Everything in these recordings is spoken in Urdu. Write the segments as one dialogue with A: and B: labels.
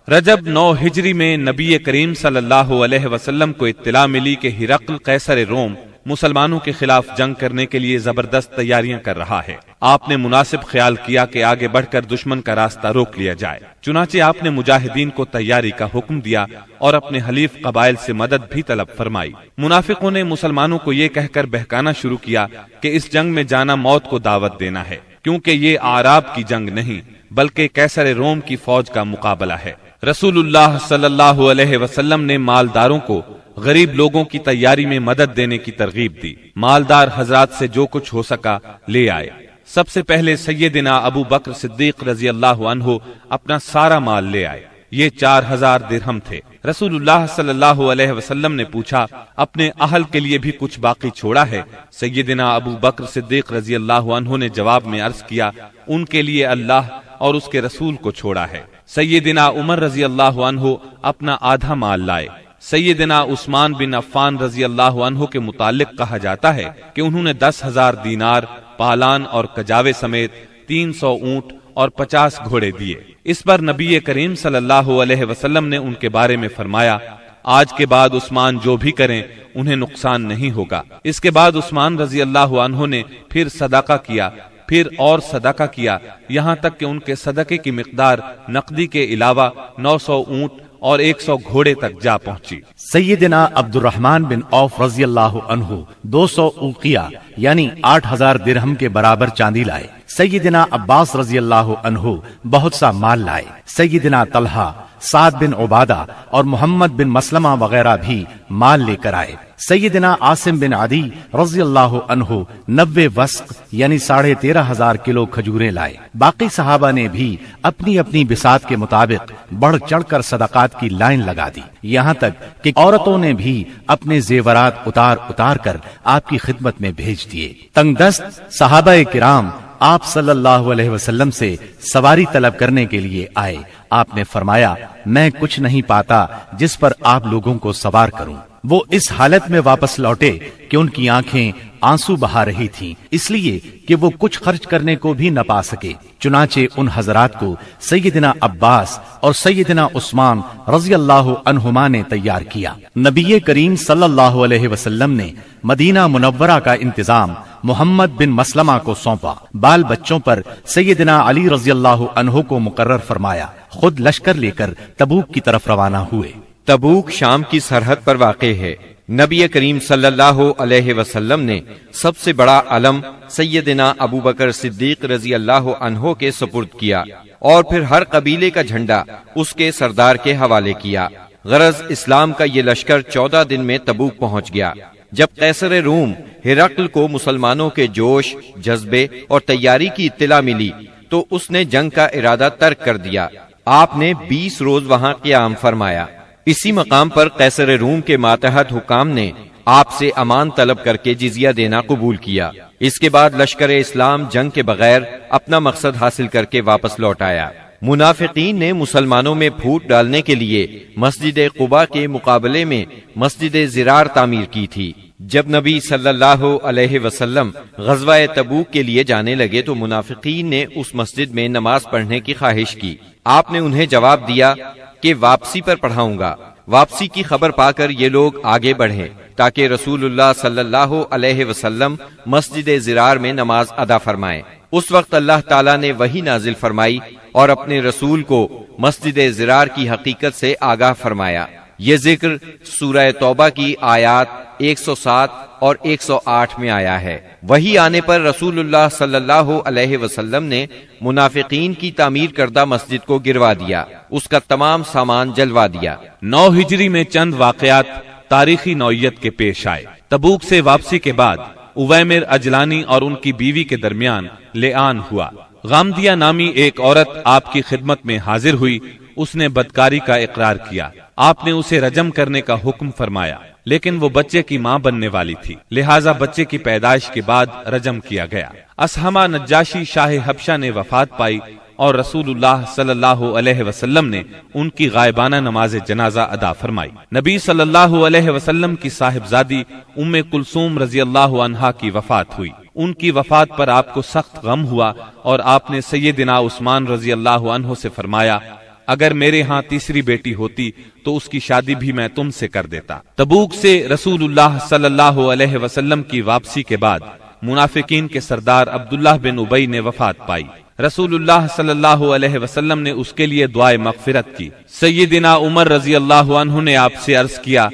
A: رجب 9 ہجری میں نبی کریم صلی اللہ علیہ وسلم کو اطلاع ملی کہ ہرقل قیصر روم مسلمانوں کے خلاف جنگ کرنے کے لیے زبردست تیاریاں کر رہا ہے۔ آپ نے مناسب خیال کیا کہ آگے بڑھ کر دشمن کا راستہ روک لیا جائے، چنانچہ آپ نے مجاہدین کو تیاری کا حکم دیا اور اپنے حلیف قبائل سے مدد بھی طلب فرمائی۔ منافقوں نے مسلمانوں کو یہ کہہ کر بہکانا شروع کیا کہ اس جنگ میں جانا موت کو دعوت دینا ہے، کیونکہ یہ اعراب کی جنگ نہیں بلکہ قیصر روم کی فوج کا مقابلہ ہے۔ رسول اللہ صلی اللہ علیہ وسلم نے مالداروں کو غریب لوگوں کی تیاری میں مدد دینے کی ترغیب دی۔ مالدار حضرات سے جو کچھ ہو سکا لے آئے۔ سب سے پہلے سیدنا ابو بکر صدیق رضی اللہ عنہ اپنا سارا مال لے آئے، یہ 4000 درہم تھے۔ رسول اللہ صلی اللہ علیہ وسلم نے پوچھا، اپنے اہل کے لیے بھی کچھ باقی چھوڑا ہے؟ سیدنا ابو بکر صدیق رضی اللہ عنہ نے جواب میں عرض کیا، ان کے لیے اللہ اور اس کے رسول کو چھوڑا ہے۔ سیدنا عمر رضی اللہ عنہ اپنا آدھا مال لائے۔ سیدنا عثمان بن عفان رضی اللہ عنہ کے متعلق کہا جاتا ہے کہ انہوں نے 10,000 دینار، پالان اور کجاوے سمیت 300 اونٹ اور 50 گھوڑے دیے۔ اس پر نبی کریم صلی اللہ علیہ وسلم نے ان کے بارے میں فرمایا، آج کے بعد عثمان جو بھی کریں انہیں نقصان نہیں ہوگا۔ اس کے بعد عثمان رضی اللہ عنہ نے پھر صدقہ کیا، پھر اور صدقہ کیا، یہاں تک کہ ان کے صدقے کی مقدار نقدی کے علاوہ 900 اونٹ اور 100 گھوڑے تک جا پہنچی۔
B: سیدنا عبد الرحمن بن عوف رضی اللہ عنہ 200 اوقیہ یعنی 8000 درہم کے برابر چاندی لائے۔ سیدنا عباس رضی اللہ عنہ بہت سا مال لائے۔ سیدنا طلحہ، سعد بن عبادہ اور محمد بن مسلمہ وغیرہ بھی مال لے کر آئے۔ سیدنا عاصم بن عدی رضی اللہ عنہ 90 وسق یعنی 13,500 کلو کھجوریں لائے۔ باقی صحابہ نے بھی اپنی اپنی بساط کے مطابق بڑھ چڑھ کر صدقات کی لائن لگا دی، یہاں تک کہ عورتوں نے بھی اپنے زیورات اتار اتار کر آپ کی خدمت میں بھیج دیے۔ تنگ دست صحابہ کرام آپ صلی اللہ علیہ وسلم سے سواری طلب کرنے کے لیے آئے۔ آپ نے فرمایا، میں کچھ نہیں پاتا جس پر آپ لوگوں کو سوار کروں۔ وہ اس حالت میں واپس لوٹے کہ ان کی آنکھیں آنسو بہا رہی تھیں، اس لیے کہ وہ کچھ خرچ کرنے کو بھی نہ پا سکے۔ چنانچہ ان حضرات کو سیدنا عباس اور سیدنا عثمان رضی اللہ عنہما نے تیار کیا۔ نبی کریم صلی اللہ علیہ وسلم نے مدینہ منورہ کا انتظام محمد بن مسلمہ کو سونپا۔ بال بچوں پر سیدنا علی رضی اللہ عنہ کو مقرر فرمایا، خود لشکر لے کر تبوک کی طرف روانہ ہوئے۔
C: تبوک شام کی سرحد پر واقع ہے۔ نبی کریم صلی اللہ علیہ وسلم نے سب سے بڑا علم سیدنا ابو بکر صدیق رضی اللہ عنہ کے سپرد کیا اور پھر ہر قبیلے کا جھنڈا اس کے سردار کے حوالے کیا۔ غرض اسلام کا یہ لشکر 14 دن میں تبوک پہنچ گیا۔ جب قیصر روم ہرقل کو مسلمانوں کے جوش، جذبے اور تیاری کی اطلاع ملی تو اس نے جنگ کا ارادہ ترک کر دیا۔ آپ نے 20 روز وہاں قیام فرمایا۔ اسی مقام پر قیصر روم کے ماتحت حکام نے آپ سے امان طلب کر کے جزیہ دینا قبول کیا۔ اس کے بعد لشکر اسلام جنگ کے بغیر اپنا مقصد حاصل کر کے واپس لوٹ آیا۔ منافقین نے مسلمانوں میں پھوٹ ڈالنے کے لیے مسجد قباء کے مقابلے میں مسجد زرار تعمیر کی تھی۔ جب نبی صلی اللہ علیہ وسلم غزوہ تبوک کے لیے جانے لگے تو منافقین نے اس مسجد میں نماز پڑھنے کی خواہش کی۔ آپ نے انہیں جواب دیا کہ واپسی پر پڑھاؤں گا۔ واپسی کی خبر پا کر یہ لوگ آگے بڑھے تاکہ رسول اللہ صلی اللہ علیہ وسلم مسجد زرار میں نماز ادا فرمائیں۔ اس وقت اللہ تعالیٰ نے وحی نازل فرمائی اور اپنے رسول کو مسجد زرار کی حقیقت سے آگاہ فرمایا۔ یہ ذکر سورہ توبہ کی آیات 107 اور 108 میں آیا ہے۔ وحی آنے پر رسول اللہ صلی اللہ علیہ وسلم نے منافقین کی تعمیر کردہ مسجد کو گروا دیا، اس کا تمام سامان جلوا دیا۔
A: 9 ہجری میں چند واقعات تاریخی نوعیت کے پیش آئے۔ تبوک سے واپسی کے بعد اویمر اجلانی اور ان کی بیوی کے درمیان لعان ہوا۔ غامدیہ نامی ایک عورت آپ کی خدمت میں حاضر ہوئی، اس نے بدکاری کا اقرار کیا۔ آپ نے اسے رجم کرنے کا حکم فرمایا، لیکن وہ بچے کی ماں بننے والی تھی، لہٰذا بچے کی پیدائش کے بعد رجم کیا گیا۔ اسہمہ نجاشی شاہ حبشہ نے وفات پائی اور رسول اللہ صلی اللہ علیہ وسلم نے ان کی غائبانہ نماز جنازہ ادا فرمائی۔ نبی صلی اللہ علیہ وسلم کی صاحبزادی ام کلثوم رضی اللہ عنہا کی وفات ہوئی۔ ان کی وفات پر آپ کو سخت غم ہوا اور آپ نے سیدنا عثمان رضی اللہ عنہ سے فرمایا، اگر میرے ہاں تیسری بیٹی ہوتی تو اس کی شادی بھی میں تم سے کر دیتا۔ تبوک سے رسول اللہ صلی اللہ علیہ وسلم کی واپسی کے بعد منافقین کے سردار عبداللہ بن ابی نے وفات پائی۔ رسول اللہ صلی اللہ علیہ وسلم نے اس کے لیے دعائے مغفرت کی۔ سیدنا عمر رضی اللہ عنہ نے آپ سے عرض کیا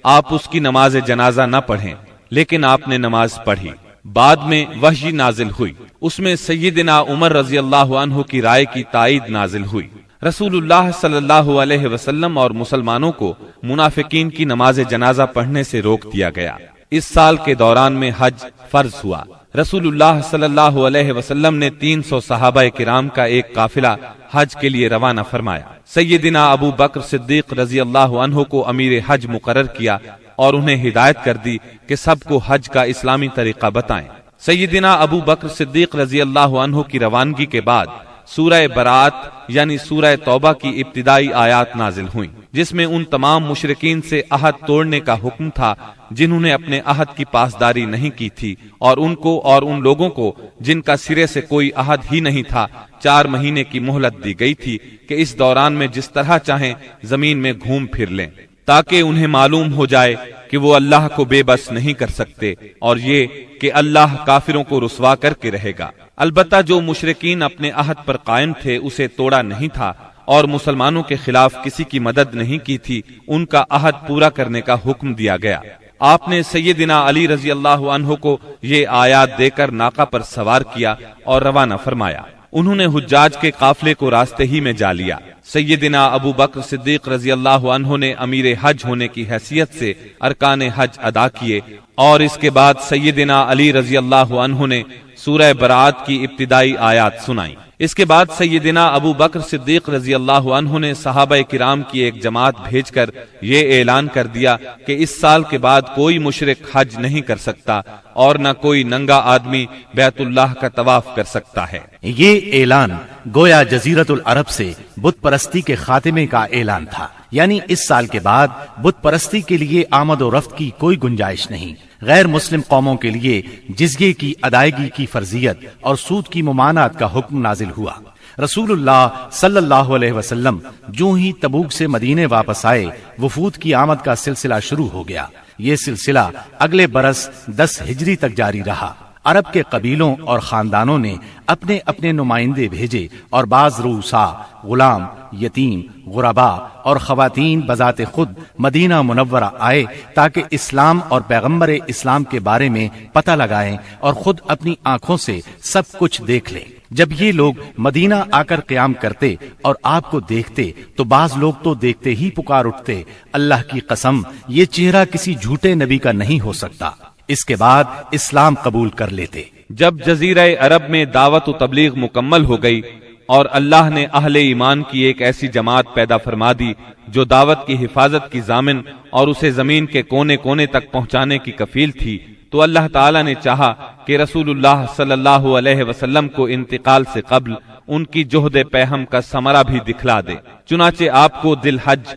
A: آپ اس کی نماز جنازہ نہ پڑھیں، لیکن آپ نے نماز پڑھی۔ بعد میں وحی نازل ہوئی، اس میں سیدنا عمر رضی اللہ عنہ کی رائے کی تائید نازل ہوئی۔ رسول اللہ صلی اللہ علیہ وسلم اور مسلمانوں کو منافقین کی نماز جنازہ پڑھنے سے روک دیا گیا۔ اس سال کے دوران میں حج فرض ہوا۔ رسول اللہ صلی اللہ علیہ وسلم نے 300 صحابہ کرام کا ایک قافلہ حج کے لیے روانہ فرمایا۔ سیدنا ابو بکر صدیق رضی اللہ عنہ کو امیر حج مقرر کیا اور انہیں ہدایت کر دی کہ سب کو حج کا اسلامی طریقہ بتائیں۔ سیدنا ابو بکر صدیق رضی اللہ عنہ کی روانگی کے بعد سورہ برات یعنی سورہ توبہ کی ابتدائی آیات نازل ہوئیں، جس میں ان تمام مشرکین سے عہد توڑنے کا حکم تھا جنہوں نے اپنے عہد کی پاسداری نہیں کی تھی، اور ان کو اور ان لوگوں کو جن کا سرے سے کوئی عہد ہی نہیں تھا 4 مہینے کی مہلت دی گئی تھی کہ اس دوران میں جس طرح چاہیں زمین میں گھوم پھر لیں، تاکہ انہیں معلوم ہو جائے کہ وہ اللہ کو بے بس نہیں کر سکتے، اور یہ کہ اللہ کافروں کو رسوا کر کے رہے گا۔ البتہ جو مشرکین اپنے عہد پر قائم تھے اسے توڑا نہیں تھا اور مسلمانوں کے خلاف کسی کی مدد نہیں کی تھی، ان کا عہد پورا کرنے کا حکم دیا گیا۔ آپ نے سیدنا علی رضی اللہ عنہ کو یہ آیات دے کر ناقہ پر سوار کیا اور روانہ فرمایا۔ انہوں نے حجاج کے قافلے کو راستے ہی میں جا لیا۔ سیدنا ابو بکر صدیق رضی اللہ عنہ نے امیر حج ہونے کی حیثیت سے ارکان حج ادا کیے، اور اس کے بعد سیدنا علی رضی اللہ عنہ نے سورہ برات کی ابتدائی آیات سنائیں۔ اس کے بعد سیدنا ابو بکر صدیق رضی اللہ عنہ نے صحابہ کرام کی ایک جماعت بھیج کر یہ اعلان کر دیا کہ اس سال کے بعد کوئی مشرک حج نہیں کر سکتا اور نہ کوئی ننگا آدمی بیت اللہ کا طواف کر سکتا ہے۔
B: یہ اعلان گویا جزیرت العرب سے بت پرستی کے خاتمے کا اعلان تھا، یعنی اس سال کے بعد بت پرستی کے لیے آمد و رفت کی کوئی گنجائش نہیں۔ غیر مسلم قوموں کے لیے جزیے کی ادائیگی کی فرضیت اور سود کی ممانعت کا حکم نازل ہوا۔ رسول اللہ صلی اللہ علیہ وسلم جو ہی تبوک سے مدینے واپس آئے، وفود کی آمد کا سلسلہ شروع ہو گیا۔ یہ سلسلہ اگلے برس 10 ہجری تک جاری رہا۔ عرب کے قبیلوں اور خاندانوں نے اپنے اپنے نمائندے بھیجے، اور بعض رؤسا، غلام، یتیم، غربا اور خواتین بذات خود مدینہ منورہ آئے تاکہ اسلام اور پیغمبر اسلام کے بارے میں پتہ لگائیں اور خود اپنی آنکھوں سے سب کچھ دیکھ لیں۔ جب یہ لوگ مدینہ آ کر قیام کرتے اور آپ کو دیکھتے تو بعض لوگ تو دیکھتے ہی پکار اٹھتے، اللہ کی قسم یہ چہرہ کسی جھوٹے نبی کا نہیں ہو سکتا۔ اس کے بعد اسلام قبول کر لیتے۔
A: جب جزیرہ عرب میں دعوت و تبلیغ مکمل ہو گئی اور اللہ نے اہل ایمان کی ایک ایسی جماعت پیدا فرما دی جو دعوت کی حفاظت کی ضامن اور اسے زمین کے کونے کونے تک پہنچانے کی کفیل تھی، تو اللہ تعالیٰ نے چاہا کہ رسول اللہ صلی اللہ علیہ وسلم کو انتقال سے قبل ان کی جہد پیہم کا ثمرہ بھی دکھلا دے۔ چنانچہ آپ کو ذی الحج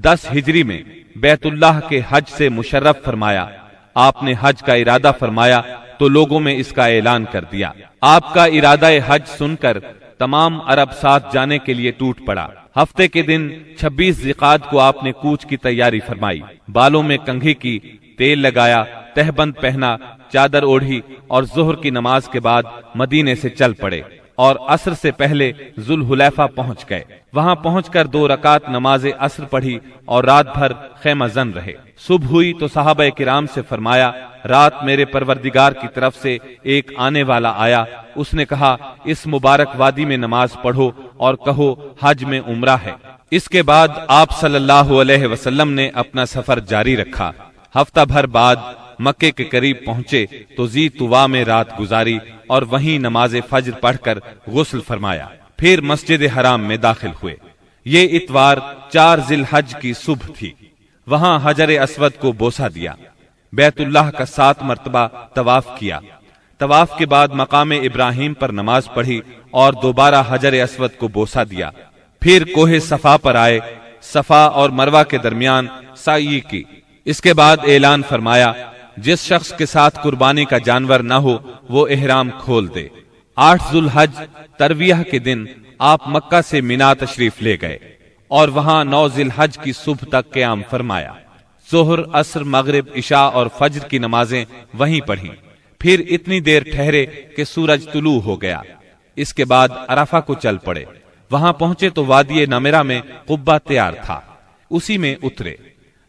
A: 10 ہجری میں بیت اللہ کے حج سے مشرف فرمایا۔ آپ نے حج کا ارادہ فرمایا تو لوگوں میں اس کا اعلان کر دیا۔ آپ کا ارادہ حج سن کر تمام عرب ساتھ جانے کے لیے ٹوٹ پڑا۔ ہفتے کے دن 26 ذی-القعدہ کو آپ نے کوچ کی تیاری فرمائی، بالوں میں کنگھی کی، تیل لگایا، تہبند پہنا، چادر اوڑھی اور ظہر کی نماز کے بعد مدینے سے چل پڑے اور عصر سے پہلے ذوالحلیفہ پہنچ گئے۔ وہاں پہنچ کر 2 رکعت نماز عصر پڑھی اور رات بھر خیمہ زن رہے۔ صبح ہوئی تو صحابہ کرام سے فرمایا، رات میرے پروردگار کی طرف سے ایک آنے والا آیا، اس نے کہا اس مبارک وادی میں نماز پڑھو اور کہو حج میں عمرہ ہے۔ اس کے بعد آپ صلی اللہ علیہ وسلم نے اپنا سفر جاری رکھا۔ ہفتہ بھر بعد مکے کے قریب پہنچے تو ذی طوا میں رات گزاری اور وہیں نماز فجر پڑھ کر غسل فرمایا، پھر مسجد حرام میں داخل ہوئے۔ یہ اتوار 4 ذی الحج کی صبح تھی۔ وہاں حجر اسود کو بوسہ دیا، بیت اللہ کا 7 مرتبہ طواف کیا۔ طواف کے بعد مقام ابراہیم پر نماز پڑھی اور دوبارہ حجر اسود کو بوسہ دیا۔ پھر کوہ صفا پر آئے، صفا اور مروہ کے درمیان سعی کی۔ اس کے بعد اعلان فرمایا، جس شخص کے ساتھ قربانی کا جانور نہ ہو وہ احرام کھول دے۔ 8 ذی الحج ترویہ کے دن آپ مکہ سے مینا تشریف لے گئے۔ اور وہاں 9 ذی الحج کی صبح تک قیام فرمایا۔ ظہر، عصر، مغرب، عشاء اور فجر کی نمازیں وہیں پڑھیں، پھر اتنی دیر ٹھہرے کہ سورج طلوع ہو گیا۔ اس کے بعد عرفہ کو چل پڑے۔ وہاں پہنچے تو وادی نمرہ میں قبہ تیار تھا، اسی میں اترے۔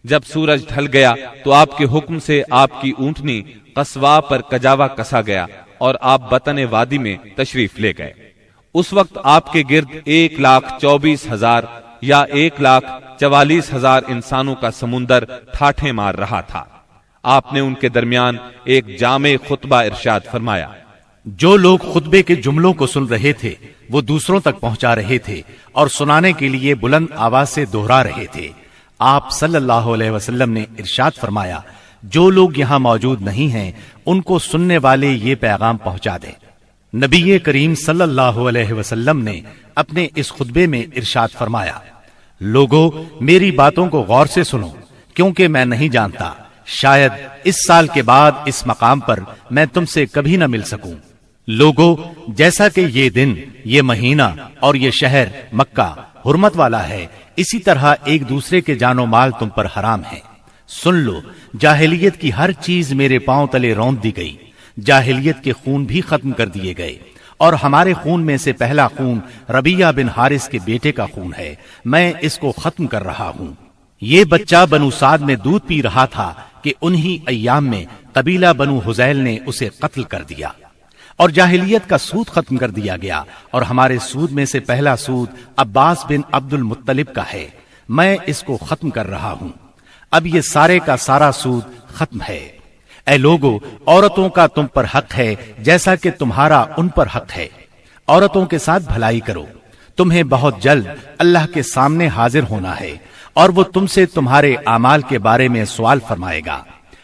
A: جب سورج ڈھل گیا تو آپ کے حکم سے آپ کی اونٹنی قصواء پر کجاوا کسا گیا اور آپ بطن وادی میں تشریف لے گئے۔ اس وقت آپ کے گرد 1,24,000 یا 1,44,000 انسانوں کا سمندر ٹھاٹھیں مار رہا تھا۔ آپ نے ان کے درمیان ایک جامع خطبہ ارشاد فرمایا۔
B: جو لوگ خطبے کے جملوں کو سن رہے تھے وہ دوسروں تک پہنچا رہے تھے اور سنانے کے لیے بلند آواز سے دوہرا رہے تھے۔ آپ صلی اللہ علیہ وسلم نے ارشاد فرمایا، جو لوگ یہاں موجود نہیں ہیں ان کو سننے والے یہ پیغام پہنچا دیں۔ نبی کریم صلی اللہ علیہ وسلم نے اپنے اس خطبے میں ارشاد فرمایا، لوگو میری باتوں کو غور سے سنو، کیونکہ میں نہیں جانتا، شاید اس سال کے بعد اس مقام پر میں تم سے کبھی نہ مل سکوں۔ لوگو جیسا کہ یہ دن، یہ مہینہ اور یہ شہر مکہ حرمت والا ہے، اسی طرح ایک دوسرے کے جان و مال تم پر حرام ہے۔ سن لو، جاہلیت کی ہر چیز میرے پاؤں تلے رونت دی گئی، جاہلیت کے خون بھی ختم کر دیے گئے، اور ہمارے خون میں سے پہلا خون ربیعہ بن حارث کے بیٹے کا خون ہے، میں اس کو ختم کر رہا ہوں۔ یہ بچہ بنو سعد میں دودھ پی رہا تھا کہ انہی ایام میں قبیلہ بنو حذیل نے اسے قتل کر دیا، اور جاہلیت کا سود ختم کر دیا گیا، اور ہمارے سود میں سے پہلا سود عباس بن عبد المطلب کا ہے، میں اس کو ختم کر رہا ہوں۔ اب یہ سارے کا سارا سود ختم ہے۔ اے لوگو، عورتوں کا تم پر حق ہے جیسا کہ تمہارا ان پر حق ہے، عورتوں کے ساتھ بھلائی کرو، تمہیں بہت جلد اللہ کے سامنے حاضر ہونا ہے، اور وہ تم سے تمہارے اعمال کے بارے میں سوال فرمائے گا۔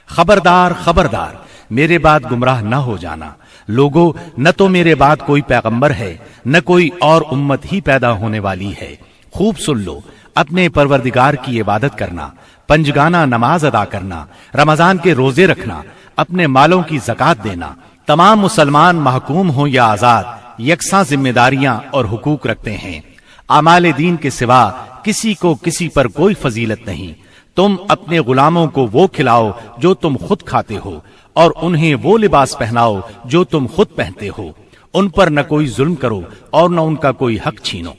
B: خبردار خبردار، میرے بعد گمراہ نہ ہو جانا۔ لوگو، نہ تو میرے بعد کوئی پیغمبر ہے، نہ کوئی اور امت ہی پیدا ہونے والی ہے۔ خوب سن لو، اپنے پروردگار کی عبادت کرنا، پنجگانہ نماز ادا کرنا، رمضان کے روزے رکھنا، اپنے مالوں کی زکوٰۃ دینا۔ تمام مسلمان محکوم ہوں یا آزاد، یکساں ذمہ داریاں اور حقوق رکھتے ہیں۔ اعمال دین کے سوا کسی کو کسی پر کوئی فضیلت نہیں۔ تم اپنے غلاموں کو وہ کھلاؤ جو تم خود کھاتے ہو، اور انہیں وہ لباس پہناؤ جو تم خود پہنتے ہو۔ ان پر نہ کوئی ظلم کرو اور نہ ان کا کوئی حق چھینو۔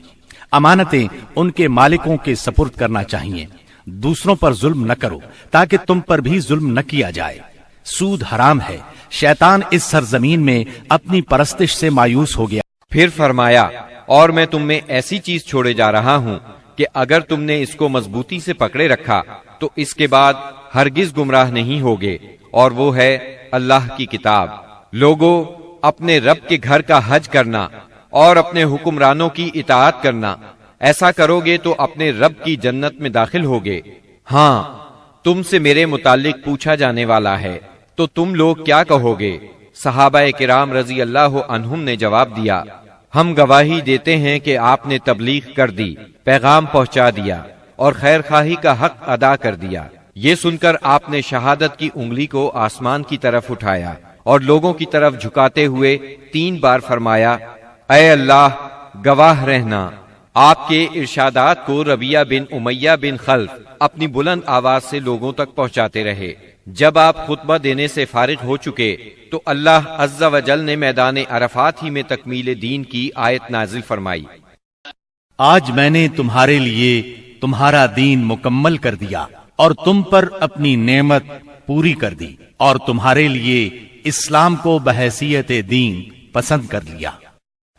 B: امانتیں ان کے مالکوں کے سپرد کرنا چاہیے۔ دوسروں پر ظلم نہ کرو تاکہ تم پر بھی ظلم نہ کیا جائے۔ سود حرام ہے۔ شیطان اس سرزمین میں اپنی پرستش سے مایوس ہو گیا۔
C: پھر فرمایا، اور میں تم میں ایسی چیز چھوڑے جا رہا ہوں کہ اگر تم نے اس کو مضبوطی سے پکڑے رکھا تو اس کے بعد ہرگز گمراہ نہیں ہوگے، اور وہ ہے اللہ کی کتاب۔ لوگو، اپنے رب کے گھر کا حج کرنا اور اپنے حکمرانوں کی اطاعت کرنا، ایسا کرو گے تو اپنے رب کی جنت میں داخل ہوگے۔ ہاں، تم سے میرے متعلق پوچھا جانے والا ہے، تو تم لوگ کیا کہو گے؟ صحابہ کرام رضی اللہ عنہم نے جواب دیا، ہم گواہی دیتے ہیں کہ آپ نے تبلیغ کر دی، پیغام پہنچا دیا اور خیر خواہی کا حق ادا کر دیا۔ یہ سن کر آپ نے شہادت کی انگلی کو آسمان کی طرف اٹھایا اور لوگوں کی طرف جھکاتے ہوئے 3 بار فرمایا، اے اللہ، گواہ رہنا۔ آپ کے ارشادات کو ربیعہ بن امیہ بن خلف اپنی بلند آواز سے لوگوں تک پہنچاتے رہے۔ جب آپ خطبہ دینے سے فارغ ہو چکے تو اللہ عز و جل نے میدان عرفات ہی میں تکمیل دین کی آیت نازل فرمائی،
B: آج میں نے تمہارے لیے تمہارا دین مکمل کر دیا اور تم پر اپنی نعمت پوری کر دی، اور تمہارے لیے اسلام کو بحیثیت دین پسند کر لیا۔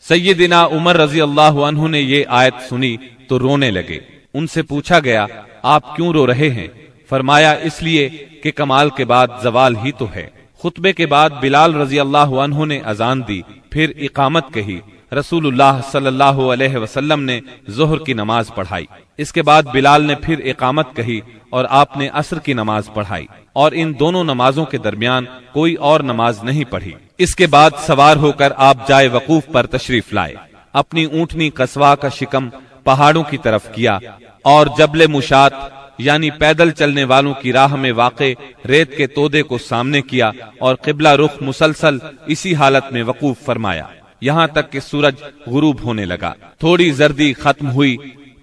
A: سیدنا عمر رضی اللہ عنہ نے یہ آیت سنی تو رونے لگے۔ ان سے پوچھا گیا، آپ کیوں رو رہے ہیں؟ فرمایا، اس لیے کہ کمال کے بعد زوال ہی تو ہے۔ خطبے کے بعد بلال رضی اللہ عنہ نے اذان دی، پھر اقامت کہی۔ رسول اللہ صلی اللہ علیہ وسلم نے ظہر کی نماز پڑھائی۔ اس کے بعد بلال نے پھر اقامت کہی اور آپ نے عصر کی نماز پڑھائی، اور ان دونوں نمازوں کے درمیان کوئی اور نماز نہیں پڑھی۔ اس کے بعد سوار ہو کر آپ جائے وقوف پر تشریف لائے۔ اپنی اونٹنی قصواء کا شکم پہاڑوں کی طرف کیا، اور جبل مشات یعنی پیدل چلنے والوں کی راہ میں واقع ریت کے تودے کو سامنے کیا، اور قبلہ رخ مسلسل اسی حالت میں وقوف فرمایا، یہاں تک کہ سورج غروب ہونے لگا۔ تھوڑی زردی ختم ہوئی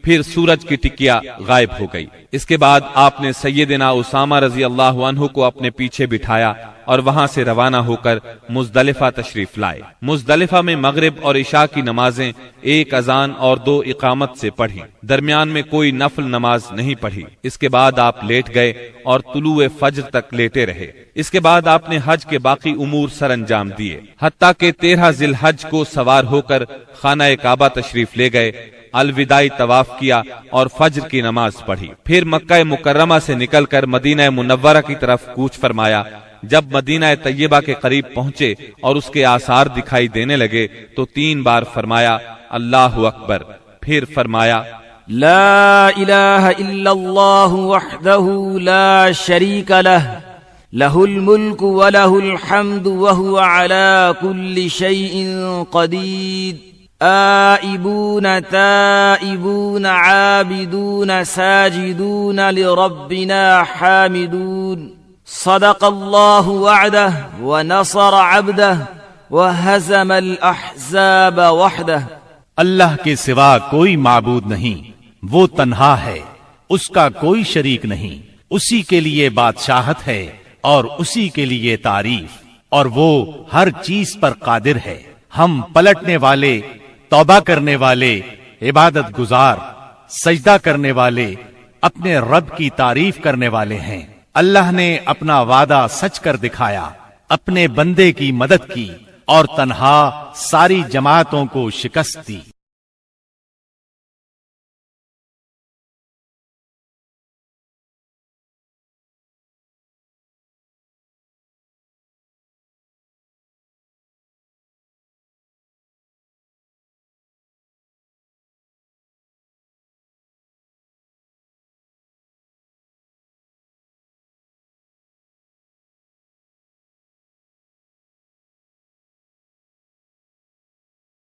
A: پھر سورج کی ٹکیا غائب ہو گئی۔ اس کے بعد آپ نے سیدنا اسامہ رضی اللہ عنہ کو اپنے پیچھے بٹھایا اور وہاں سے روانہ ہو کر مزدلفہ تشریف لائے۔ مزدلفہ میں مغرب اور عشاء کی نمازیں 1 اذان اور 2 اقامت سے پڑھی، درمیان میں کوئی نفل نماز نہیں پڑھی۔ اس کے بعد آپ لیٹ گئے اور طلوع فجر تک لیٹے رہے۔ اس کے بعد آپ نے حج کے باقی امور سر انجام دیے، حتیٰ کہ 13 ذی الحج کو سوار ہو کر خانہ کعبہ تشریف لے گئے، الوداعی طواف کیا اور فجر کی نماز پڑھی۔ پھر مکہ مکرمہ سے نکل کر مدینہ منورہ کی طرف کوچ فرمایا۔ جب مدینہ طیبہ کے قریب پہنچے اور اس کے آثار دکھائی دینے لگے تو 3 بار فرمایا اللہ اکبر، پھر فرمایا
D: لا الہ الا اللہ وحدہ لا شریک لہ لہ الملک ولہ الحمد وہو علی کل شیء قدیر آئبون تائبون عابدون ساجدون لربنا حامدون صدق اللہ وعدہ ونصر عبدہ وہزم الاحزاب وحدہ۔
B: اللہ کے سوا کوئی معبود نہیں، وہ تنہا ہے، اس کا کوئی شریک نہیں، اسی کے لیے بادشاہت ہے اور اسی کے لیے تعریف، اور وہ ہر چیز پر قادر ہے۔ ہم پلٹنے والے، توبہ کرنے والے، عبادت گزار، سجدہ کرنے والے، اپنے رب کی تعریف کرنے والے ہیں۔ اللہ نے اپنا وعدہ سچ کر دکھایا، اپنے بندے کی مدد کی اور تنہا ساری جماعتوں کو شکست دی۔